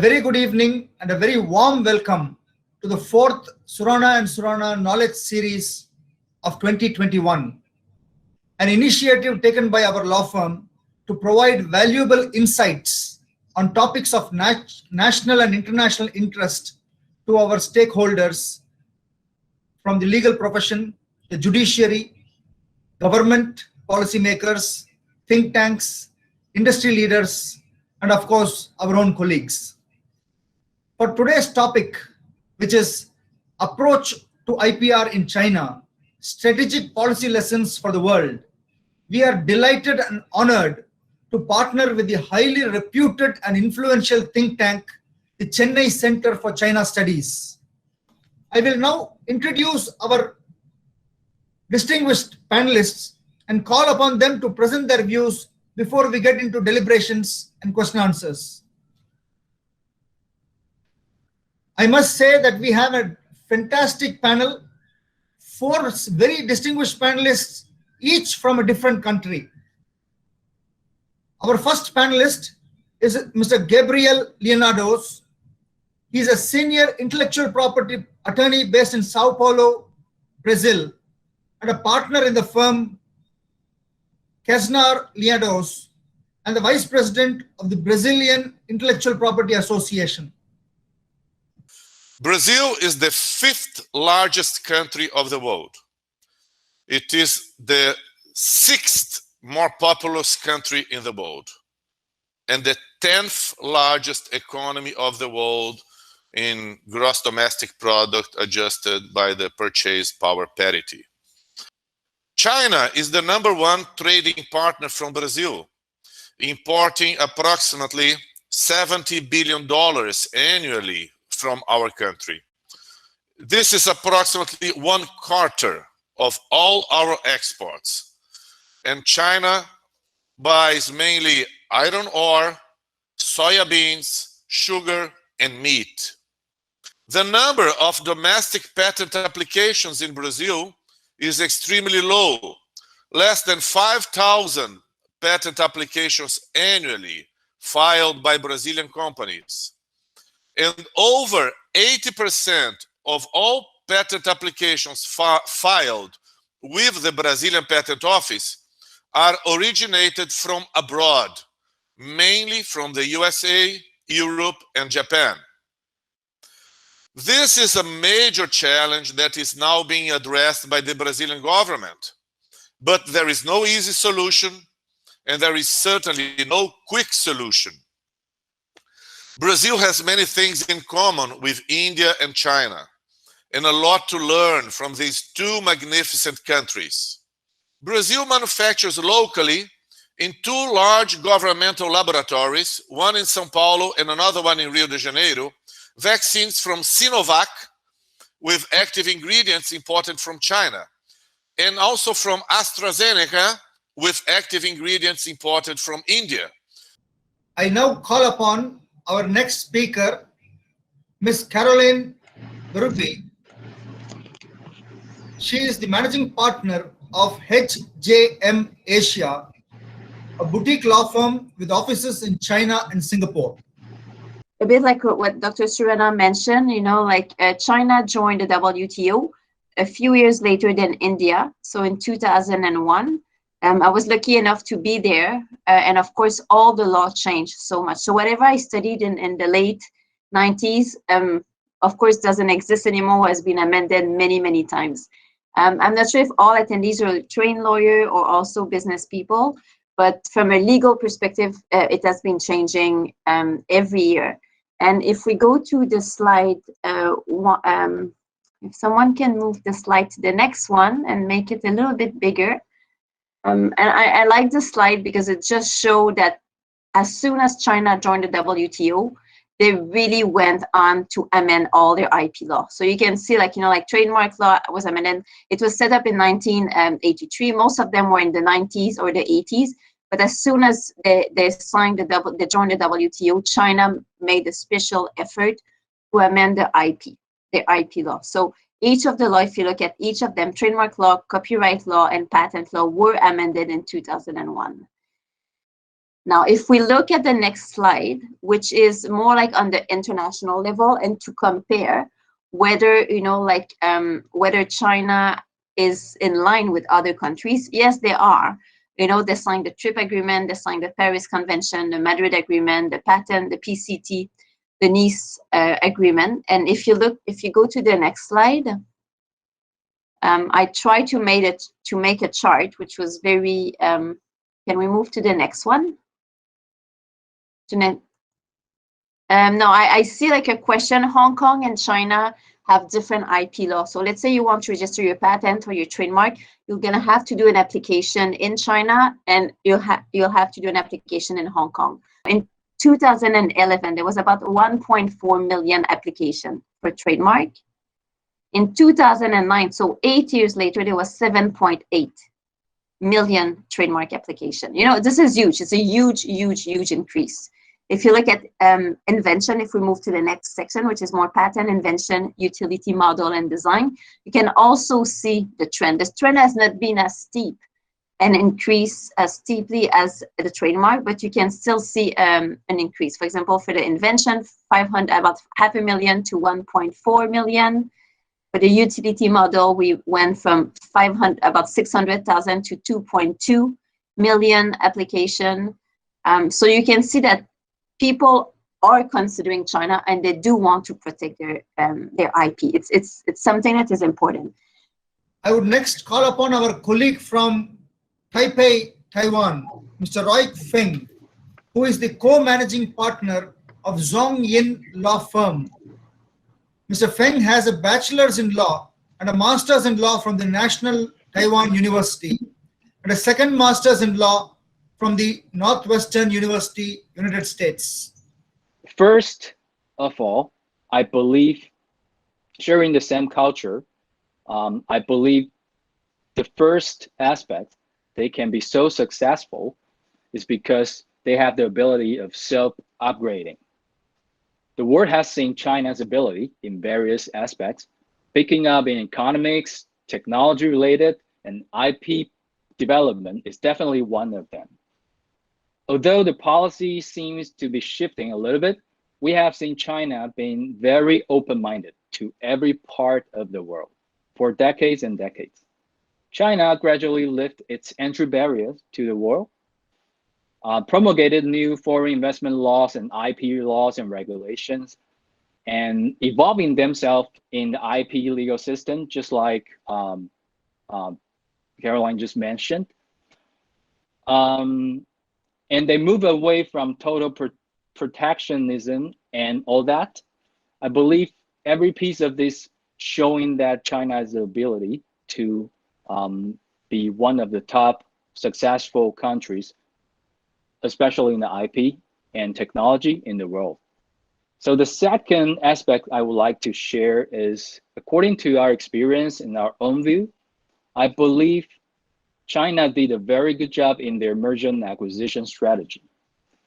very good evening and a very warm welcome to the fourth Surana and Surana Knowledge Series of 2021, an initiative taken by our law firm to provide valuable insights on topics of national and international interest to our stakeholders from the legal profession, the judiciary, government, policymakers, think tanks, industry leaders, and of course, our own colleagues. For today's topic, which is approach to IPR in China, strategic policy lessons for the world, we are delighted and honored to partner with the highly reputed and influential think tank, the Chennai Center for China Studies. I will now introduce our distinguished panelists and call upon them to present their views before we get into deliberations and question answers. I must say that we have a fantastic panel, four very distinguished panelists, each from a different country. Our first panelist is Mr. Gabriel Leonados. He's a senior intellectual property attorney based in Sao Paulo, Brazil, and a partner in the firm Kesnar Leonados, and the vice president of the Brazilian Intellectual Property Association. Brazil is the fifth largest country of the world. It is the sixth more populous country in the world, and the 10th largest economy of the world in gross domestic product adjusted by the purchase power parity. China is the #1 trading partner from Brazil, importing approximately $70 billion annually from our country. This is approximately 1/4 of all our exports. And China buys mainly iron ore, soybeans, sugar, and meat. The number of domestic patent applications in Brazil is extremely low, less than 5,000 patent applications annually filed by Brazilian companies. And over 80% of all patent applications filed with the Brazilian Patent Office are originated from abroad, mainly from the USA, Europe, and Japan. This is a major challenge that is now being addressed by the Brazilian government, but there is no easy solution, and there is certainly no quick solution. Brazil has many things in common with India and China, and a lot to learn from these two magnificent countries. Brazil manufactures locally in two large governmental laboratories, one in São Paulo and another one in Rio de Janeiro, vaccines from Sinovac with active ingredients imported from China, and also from AstraZeneca with active ingredients imported from India. I now call upon our next speaker, Ms. Caroline Berube. She is the managing partner of HJM Asia, a boutique law firm with offices in China and Singapore. A bit like what Dr. Surana mentioned, China joined the WTO a few years later than India. So in 2001, I was lucky enough to be there. And of course, all the law changed so much. So whatever I studied in the late 90s, of course, doesn't exist anymore, has been amended many, many times. I'm not sure if all attendees are trained lawyers or also business people, but from a legal perspective, it has been changing every year. And if we go to the slide, if someone can move the slide to the next one and make it a little bit bigger. And I like this slide because it just showed that as soon as China joined the WTO, they really went on to amend all their IP law. So you can see, like trademark law was amended. It was set up in 1983. Most of them were in the 90s or the 80s. But as soon as they signed they joined the WTO, China made a special effort to amend their IP law. So each of the law, if you look at each of them, trademark law, copyright law, and patent law were amended in 2001. Now, if we look at the next slide, which is more like on the international level, and to compare whether, you know, like whether China is in line with other countries, yes, they are. You know, they signed the TRIP agreement, they signed the Paris Convention, the Madrid Agreement, the patent, the PCT, the Nice Agreement. And if you go to the next slide, I tried to make a chart, which was very, can we move to the next one? No, I see like a question. Hong Kong and China have different IP laws. So let's say you want to register your patent or your trademark, you're gonna have to do an application in China, and you'll have to do an application in Hong Kong. In 2011, there was about 1.4 million application for trademark. In 2009, so 8 years later, there was 7.8 million trademark application. You know, this is huge. It's a huge, huge, huge increase. If you look at invention, if we move to the next section, which is more patent, invention, utility, model, and design, you can also see the trend. This trend has not been as steep and increase as steeply as the trademark, but you can still see an increase. For example, for the invention, about 500,000 to 1.4 million. For the utility model, we went from about 600,000 to 2.2 million application. So you can see that people are considering China, and they do want to protect their IP. It's something that is important. I would next call upon our colleague from Taipei, Taiwan, Mr. Roy Feng, who is the co-managing partner of Zhong Yin Law Firm. Mr. Feng has a bachelor's in law and a master's in law from the National Taiwan University, and a second master's in law from the Northwestern University, United States. First of all, I believe sharing the same culture, I believe the first aspect they can be so successful is because they have the ability of self-upgrading. The world has seen China's ability in various aspects, picking up in economics, technology related, and IP development is definitely one of them. Although the policy seems to be shifting a little bit, we have seen China being very open-minded to every part of the world for decades and decades. China gradually lifted its entry barriers to the world, promulgated new foreign investment laws and IP laws and regulations, and evolving themselves in the IP legal system, just like Caroline just mentioned. And they move away from total protectionism and all that. I believe every piece of this showing that China has the ability to be one of the top successful countries, especially in the IP and technology in the world. So the second aspect I would like to share is, according to our experience and our own view, I believe China did a very good job in their merger and acquisition strategy.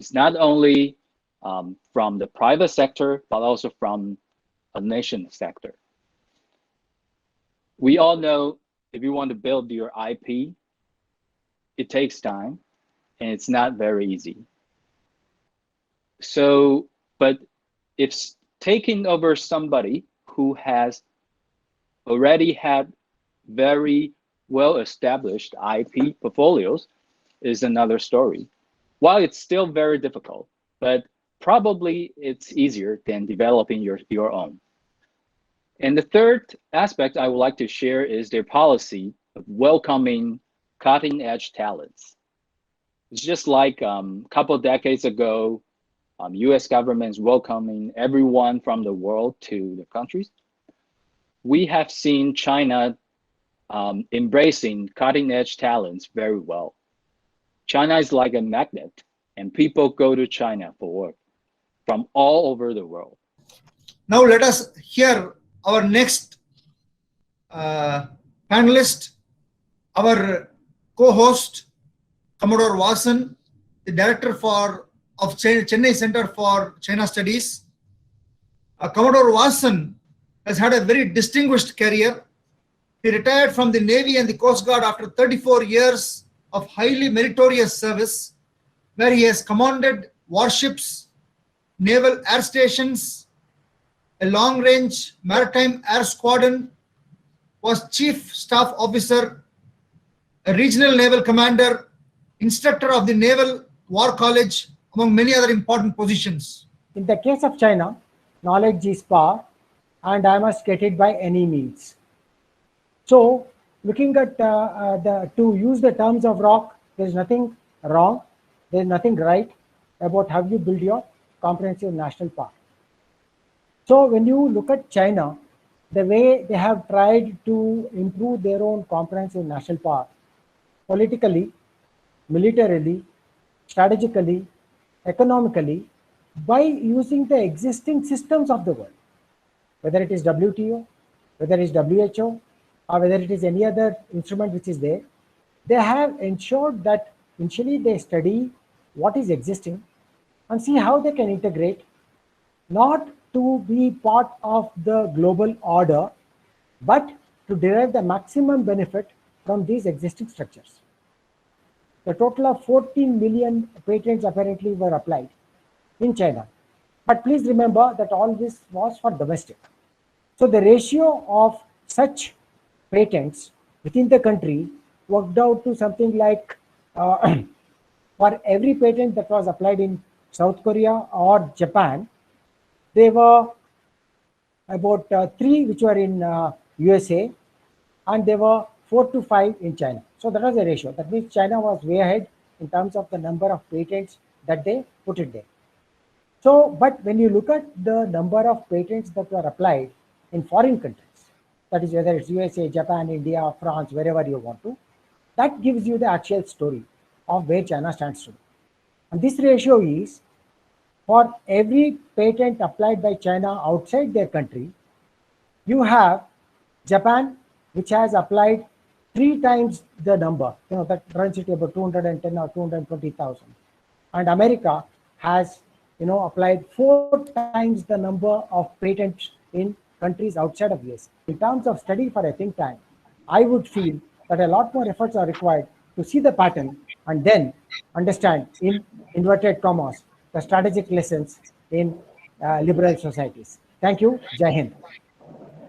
It's not only from the private sector, but also from a nation sector. We all know if you want to build your IP, it takes time and it's not very easy. So, but if taking over somebody who has already had very well-established IP portfolios is another story. While it's still very difficult, but probably it's easier than developing your own. And the third aspect I would like to share is their policy of welcoming cutting-edge talents. It's just like a couple of decades ago, US government's welcoming everyone from the world to the countries. We have seen China embracing cutting-edge talents very well. China is like a magnet, and people go to China for work from all over the world. Now let us hear our next panelist, our co-host, Commodore Vasan, the director of Chennai Center for China Studies. Commodore Vasan has had a very distinguished career. He retired from the Navy and the Coast Guard after 34 years of highly meritorious service. where he has commanded warships, naval air stations, a long-range maritime air squadron, was chief staff officer, a regional naval commander, instructor of the Naval War College, among many other important positions. In the case of China, knowledge is power, and I must get it by any means. So, looking at to use the terms of rock, there is nothing wrong, there is nothing right about how you build your comprehensive national park. So, when you look at China, the way they have tried to improve their own comprehensive national park, politically, militarily, strategically, economically, by using the existing systems of the world, whether it is WTO, whether it is WHO, or whether it is any other instrument which is there, they have ensured that initially they study what is existing and see how they can integrate, not to be part of the global order, but to derive the maximum benefit from these existing structures. The total of 14 million patents apparently were applied in China. But please remember that all this was for domestic. So the ratio of such patents within the country worked out to something like for every patent that was applied in South Korea or Japan, there were about 3 which were in USA, and there were 4 to 5 in China. So that was the ratio. That means China was way ahead in terms of the number of patents that they put it there. So, but when you look at the number of patents that were applied in foreign countries, that is whether it's USA, Japan, India, France, wherever you want to, that gives you the actual story of where China stands today. And this ratio is, for every patent applied by China outside their country, you have Japan, which has applied 3 times the number, that runs it about 210 or 220,000. And America has, applied 4 times the number of patents in countries outside of US. In terms of study for a think tank, I would feel that a lot more efforts are required to see the pattern and then understand, in inverted commas, the strategic lessons in liberal societies. Thank you. Jai Hind.